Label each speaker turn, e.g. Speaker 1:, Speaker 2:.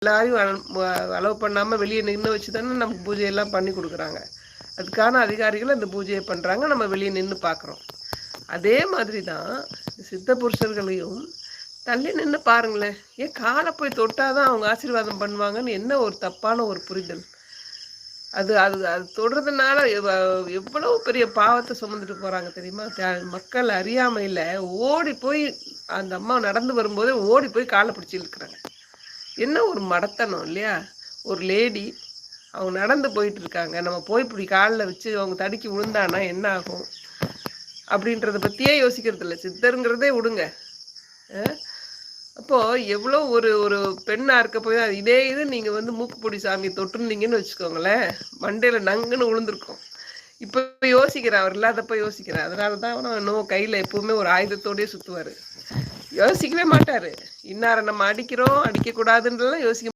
Speaker 1: எல்லாரையும் அலோவ் பண்ணாமல் வெளியே நின்று வச்சு தானே நமக்கு பூஜையெல்லாம் பண்ணி கொடுக்குறாங்க. அதுக்கான அதிகாரிகள் அந்த பூஜையை பண்ணுறாங்க, நம்ம வெளியே நின்று பார்க்குறோம். அதே மாதிரி தான் சித்த புருஷர்களையும் தள்ளி நின்று பாருங்களேன். ஏன் காலை போய் தொட்டாதான் அவங்க ஆசீர்வாதம் பண்ணுவாங்கன்னு என்ன ஒரு தப்பான ஒரு புரிதல். அது அது அது தொடுறதுனால எவ்வளவு பெரிய பாவத்தை சுமந்துட்டு போறாங்க தெரியுமா? மக்கள் அறியாமையில ஓடி போய் அந்த அம்மா நடந்து வரும்போதே ஓடி போய் காலை பிடிச்சி இழுக்கிறாங்க. என்ன ஒரு மடத்தனம் இல்லையா? ஒரு லேடி அவங்க நடந்து போயிட்டு இருக்காங்க, நம்ம போய் இப்படி காலில் வச்சு அவங்க தடுக்கி விழுந்தானா என்ன ஆகும் அப்படின்றத பற்றியே யோசிக்கிறது இல்லை. சித்தருங்கிறதே விடுங்க. அப்போ எவ்வளோ ஒரு ஒரு பெண்ணா இருக்க போய் இதே இது நீங்க மூக்குப்பொடி சாமி தொட்டுருந்தீங்கன்னு வச்சுக்கோங்களேன், மண்டையில நங்குன்னு விழுந்திருக்கும். இப்போ யோசிக்கிறேன், அவர் இல்லாதப்ப யோசிக்கிறேன். அதனாலதான் இன்னும் கையில எப்பவுமே ஒரு ஆயுதத்தோடய சுத்துவாரு. யோசிக்கவே மாட்டாரு, இன்னார நம்ம அடிக்கிறோம் அடிக்க கூடாதுன்றலாம் யோசிக்க